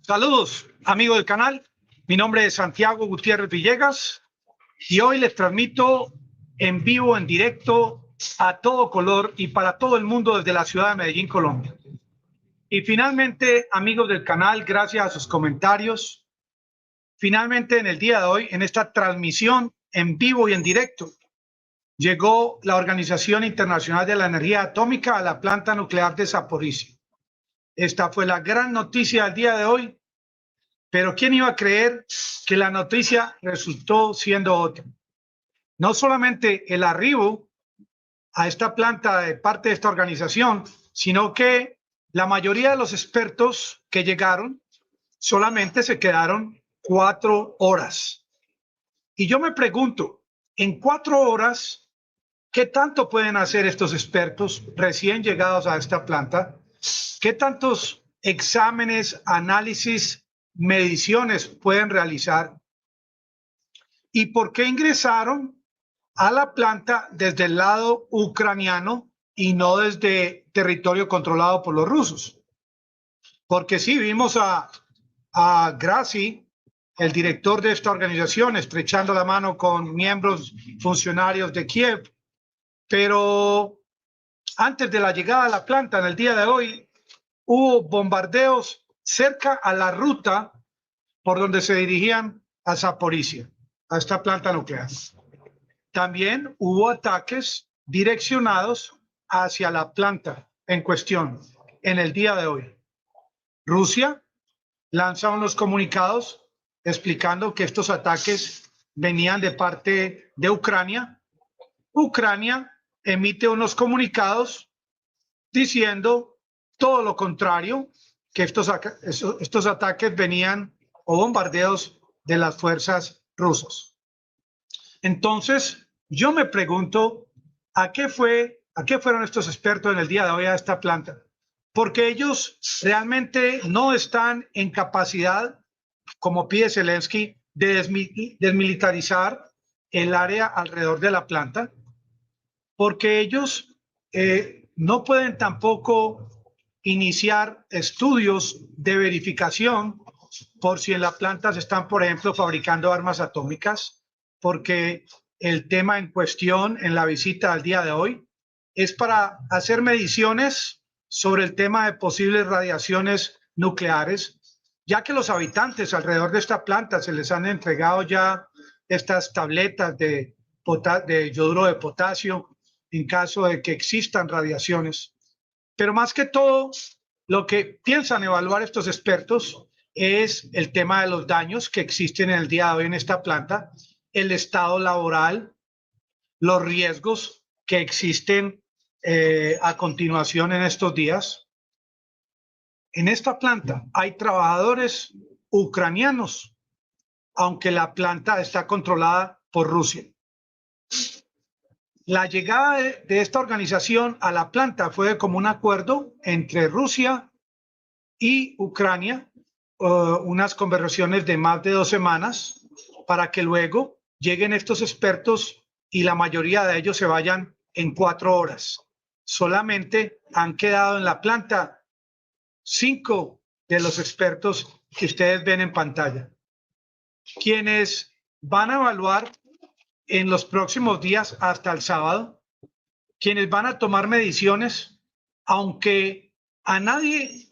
Saludos, amigos del canal. Mi nombre es Santiago Gutiérrez Villegas y hoy les transmito en vivo, en directo, a todo color y para todo el mundo desde la ciudad de Medellín, Colombia. Y finalmente, amigos del canal, gracias a sus comentarios, finalmente en el día de hoy, en esta transmisión en vivo y en directo, llegó la Organización Internacional de la Energía Atómica a la planta nuclear de Zaporizhia. Esta fue la gran noticia del día de hoy, pero ¿quién iba a creer que la noticia resultó siendo otra? No solamente el arribo a esta planta de parte de esta organización, sino que la mayoría de los expertos que llegaron solamente se quedaron 4 horas. Y yo me pregunto, en 4 horas, ¿qué tanto pueden hacer estos expertos recién llegados a esta planta? ¿Qué tantos exámenes, análisis, mediciones pueden realizar? ¿Y por qué ingresaron a la planta desde el lado ucraniano y no desde territorio controlado por los rusos? Porque sí, vimos a Grassi, el director de esta organización, estrechando la mano con miembros funcionarios de Kiev, pero antes de la llegada a la planta en el día de hoy, hubo bombardeos cerca a la ruta por donde se dirigían a Zaporizhia, a esta planta nuclear. También hubo ataques direccionados hacia la planta en cuestión en el día de hoy. Rusia lanza unos comunicados explicando que estos ataques venían de parte de Ucrania. Ucrania emite unos comunicados diciendo todo lo contrario, que estos ataques venían o bombardeos de las fuerzas rusas. Entonces, yo me pregunto, ¿a qué fueron estos expertos en el día de hoy a esta planta? Porque ellos realmente no están en capacidad, como pide Zelensky, de desmilitarizar el área alrededor de la planta, porque ellos no pueden tampoco iniciar estudios de verificación por si en la planta se están, por ejemplo, fabricando armas atómicas, porque el tema en cuestión en la visita al día de hoy es para hacer mediciones sobre el tema de posibles radiaciones nucleares, ya que los habitantes alrededor de esta planta se les han entregado ya estas tabletas de yoduro de potasio en caso de que existan radiaciones. Pero más que todo, lo que piensan evaluar estos expertos es el tema de los daños que existen en el día de hoy en esta planta, el estado laboral, los riesgos que existen a continuación en estos días. En esta planta hay trabajadores ucranianos, aunque la planta está controlada por Rusia. La llegada de esta organización a la planta fue como un acuerdo entre Rusia y Ucrania, unas conversaciones de más de 2 semanas, para que luego lleguen estos expertos y la mayoría de ellos se vayan en 4 horas. Solamente han quedado en la planta 5 de los expertos que ustedes ven en pantalla, quienes van a evaluar en los próximos días hasta el sábado, quienes van a tomar mediciones, aunque a nadie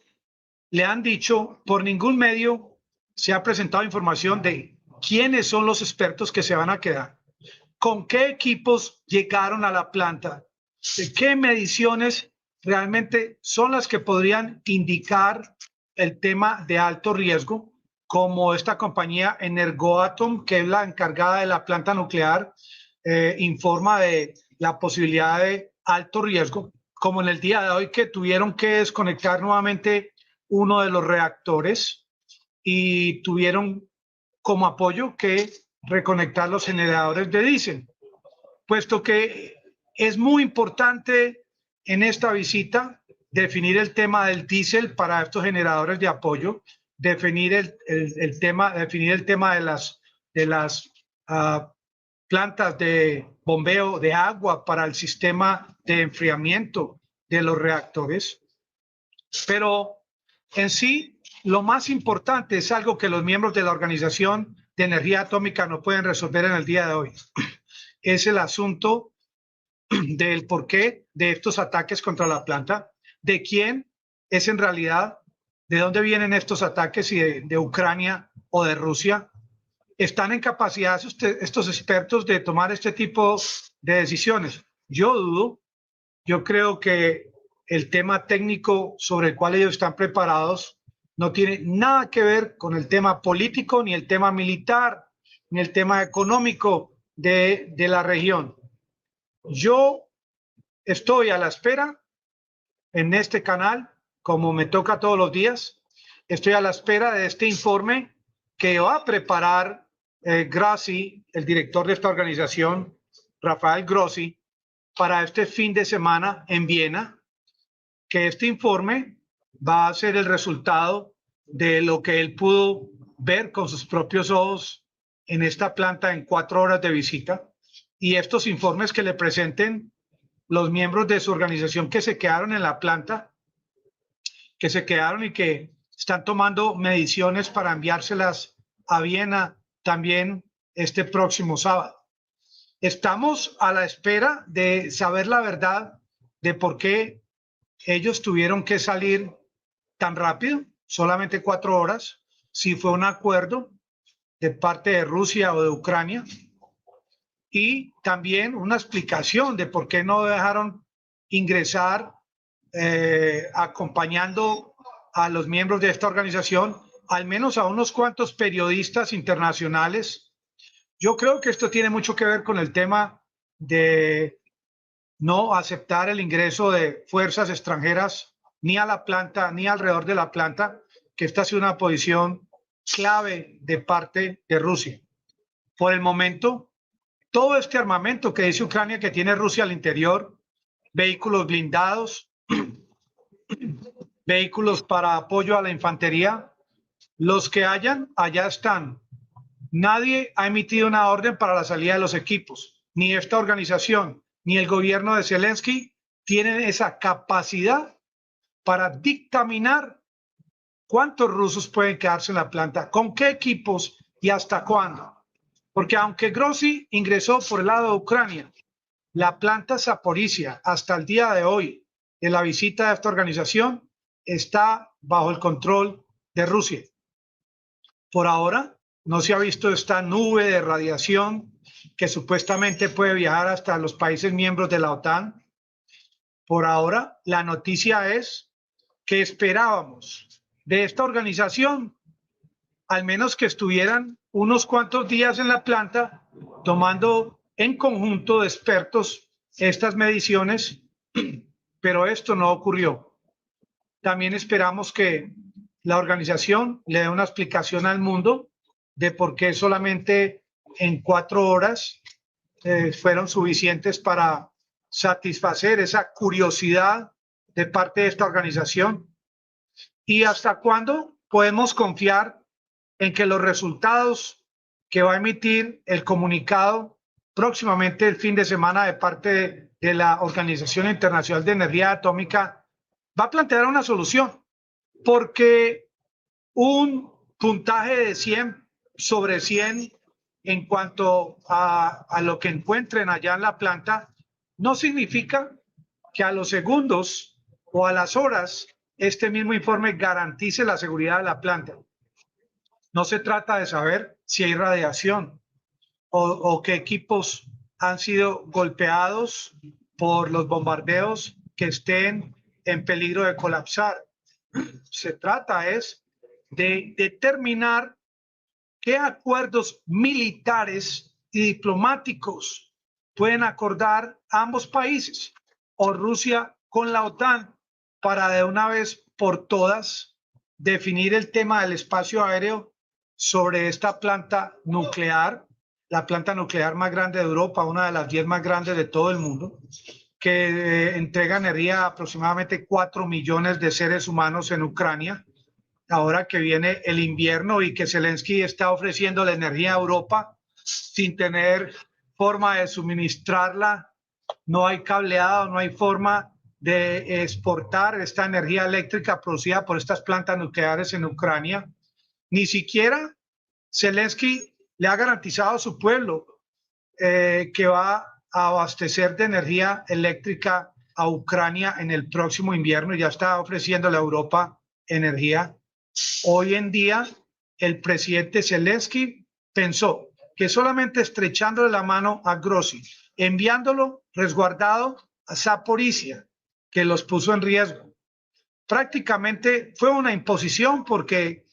le han dicho, por ningún medio se ha presentado información de quiénes son los expertos que se van a quedar, con qué equipos llegaron a la planta, de qué mediciones realmente son las que podrían indicar el tema de alto riesgo, como esta compañía Energoatom, que es la encargada de la planta nuclear, informa de la posibilidad de alto riesgo, como en el día de hoy que tuvieron que desconectar nuevamente uno de los reactores y tuvieron como apoyo que reconectar los generadores de diésel, puesto que es muy importante en esta visita definir el tema del diésel para estos generadores de apoyo, definir el tema de las plantas de bombeo de agua para el sistema de enfriamiento de los reactores. Pero En sí, lo más importante es algo que los miembros de la Organización de Energía Atómica no pueden resolver en el día de hoy. Es el asunto del porqué de estos ataques contra la planta, de quién es en realidad, de dónde vienen estos ataques, si de Ucrania o de Rusia. ¿Están en capacidad estos expertos de tomar este tipo de decisiones? Yo dudo. Yo creo que el tema técnico sobre el cual ellos están preparados no tiene nada que ver con el tema político, ni el tema militar, ni el tema económico de la región. Yo estoy a la espera en este canal, como me toca todos los días, estoy a la espera de este informe que va a preparar Grossi, el director de esta organización, Rafael Grossi, para este fin de semana en Viena, que este informe va a ser el resultado de lo que él pudo ver con sus propios ojos en esta planta en 4 horas de visita, y estos informes que le presenten los miembros de su organización que se quedaron en la planta, que se quedaron y que están tomando mediciones para enviárselas a Viena también este próximo sábado. Estamos a la espera de saber la verdad de por qué ellos tuvieron que salir tan rápido, solamente 4 horas, si fue un acuerdo de parte de Rusia o de Ucrania, y también una explicación de por qué no dejaron ingresar acompañando a los miembros de esta organización, al menos a unos cuantos periodistas internacionales. Yo creo que esto tiene mucho que ver con el tema de no aceptar el ingreso de fuerzas extranjeras ni a la planta ni alrededor de la planta, que esta ha sido una posición clave de parte de Rusia. Por el momento, todo este armamento que dice Ucrania que tiene Rusia al interior, vehículos blindados, vehículos para apoyo a la infantería, los que hayan, allá están. Nadie ha emitido una orden para la salida de los equipos, ni esta organización, ni el gobierno de Zelensky tienen esa capacidad para dictaminar cuántos rusos pueden quedarse en la planta, con qué equipos y hasta cuándo. Porque aunque Grossi ingresó por el lado de Ucrania, la planta Zaporizhia hasta el día de hoy de la visita de esta organización está bajo el control de Rusia. Por ahora no se ha visto esta nube de radiación que supuestamente puede viajar hasta los países miembros de la OTAN. Por ahora, la noticia es que esperábamos de esta organización al menos que estuvieran unos cuantos días en la planta tomando en conjunto de expertos estas mediciones, pero esto no ocurrió. También esperamos que la organización le dé una explicación al mundo de por qué solamente en 4 horas fueron suficientes para satisfacer esa curiosidad de parte de esta organización, y hasta cuándo podemos confiar en que los resultados que va a emitir el comunicado próximamente el fin de semana de parte de la Organización Internacional de Energía Atómica va a plantear una solución, porque un puntaje de 100 sobre 100 en cuanto a lo que encuentren allá en la planta no significa que a los segundos o a las horas este mismo informe garantice la seguridad de la planta. No se trata de saber si hay radiación o qué equipos han sido golpeados por los bombardeos que estén en peligro de colapsar. Se trata es de determinar qué acuerdos militares y diplomáticos pueden acordar ambos países o Rusia con la OTAN para de una vez por todas definir el tema del espacio aéreo sobre esta planta nuclear, la planta nuclear más grande de Europa, una de las 10 más grandes de todo el mundo, que entrega energía a aproximadamente 4 millones de seres humanos en Ucrania, ahora que viene el invierno y que Zelensky está ofreciendo la energía a Europa sin tener forma de suministrarla. No hay cableado, no hay forma de exportar esta energía eléctrica producida por estas plantas nucleares en Ucrania. Ni siquiera Zelensky le ha garantizado a su pueblo que va a abastecer de energía eléctrica a Ucrania en el próximo invierno. Ya está ofreciéndole a Europa energía. Hoy en día, el presidente Zelensky pensó que solamente estrechándole la mano a Grozny, enviándolo resguardado a Zaporizhia, que los puso en riesgo. Prácticamente fue una imposición porque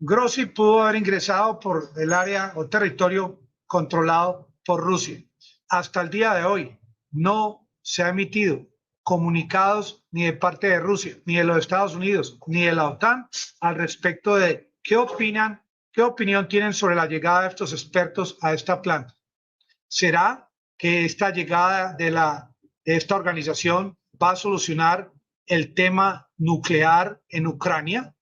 Grozny pudo haber ingresado por el área o territorio controlado por Rusia. Hasta el día de hoy no se ha emitido comunicados ni de parte de Rusia, ni de los Estados Unidos, ni de la OTAN al respecto de qué opinión tienen sobre la llegada de estos expertos a esta planta. ¿Será que esta llegada de esta organización va a solucionar el tema nuclear en Ucrania,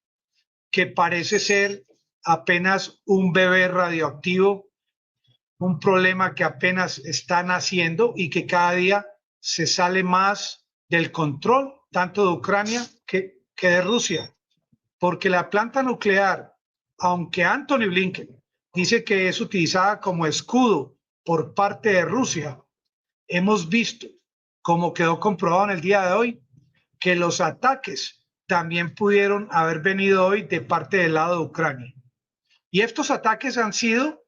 que parece ser apenas un bebé radioactivo, un problema que apenas está naciendo y que cada día se sale más del control, tanto de Ucrania que de Rusia? Porque la planta nuclear, aunque Antony Blinken dice que es utilizada como escudo por parte de Rusia, hemos visto, como quedó comprobado en el día de hoy, que los ataques también pudieron haber venido hoy de parte del lado de Ucrania. Y estos ataques han sido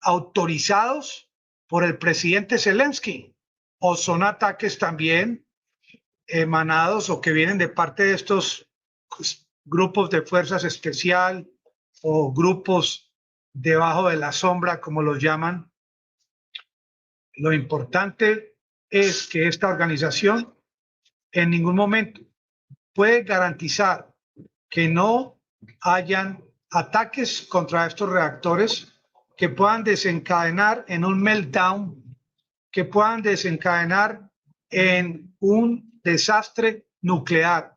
autorizados por el presidente Zelensky, o son ataques también emanados o que vienen de parte de estos grupos de fuerzas especial o grupos debajo de la sombra, como los llaman. Lo importante es que esta organización en ningún momento puede garantizar que no hayan ataques contra estos reactores que puedan desencadenar en un meltdown, que puedan desencadenar en un desastre nuclear.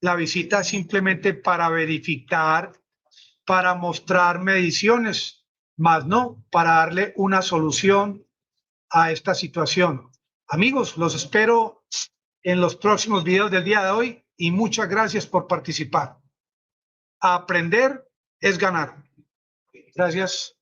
La visita es simplemente para verificar, para mostrar mediciones, más no para darle una solución a esta situación. Amigos, los espero en los próximos videos del día de hoy y muchas gracias por participar. Aprender es ganar. Gracias.